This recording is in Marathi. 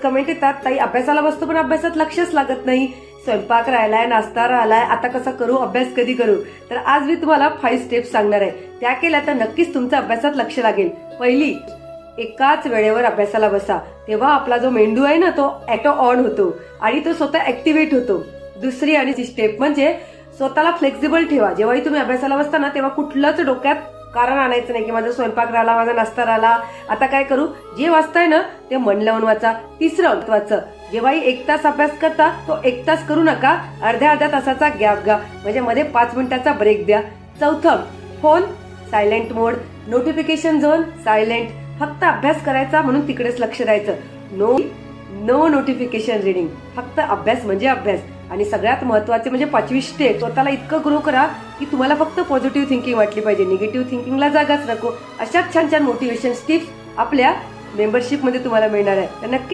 कमेंट येतात, ताई अभ्यासाला बसतो पण अभ्यासात लक्षच लागत नाही, स्वयंपाक राहिलाय, नाश्ता राहिलाय, आता कसं करू, अभ्यास कधी करू. तर आज मी तुम्हाला 5 स्टेप्स सांगणार आहे. त्या केल्या तर नक्कीच तुमच्या अभ्यासात लक्ष लागेल. पहिली, एकाच वेळेवर अभ्यासाला बसा. तेव्हा आपला जो मेंदू आहे ना तो ऑटो ऑन होतो आणि तो स्वतः ऍक्टिव्हेट होतो. दुसरी आणि ती स्टेप म्हणजे स्वतःला फ्लेक्झिबल ठेवा. जेव्हाही तुम्ही अभ्यासाला बसता ना तेव्हा कुठलंच डोक्यात कारण आणायचं नाही की माझा स्वयंपाक राहिला, माझा नाश्ता राहिला, आता काय करू. जे वाचताय ना ते मन लावून वाचा. तिसरं महत्वाचं, जेव्हाही 1 तास अभ्यास करता तो 1 तास करू नका, अर्ध्या तासाचा गॅप घ्या, म्हणजे मध्ये 5 मिनिटाचा ब्रेक द्या. चौथं, phone silent mode, notification zone silent. फक्त अभ्यास करायचा म्हणून तिकडेच लक्ष द्यायचं. No notification reading. फक्त अभ्यास म्हणजे अभ्यास. आणि सगळ्यात महत्वाचे म्हणजे 5वी स्टेप, स्वतःला इतकं ग्रो करा की तुम्हाला फक्त पॉझिटिव्ह थिंकिंग वाटली पाहिजे, निगेटिव्ह थिंकिंगला जागाच नको. अशाच छान छान मोटिवेशन टिप्स आपल्या मेंबरशिप मध्ये तुम्हाला मिळणार आहे. तर नक्की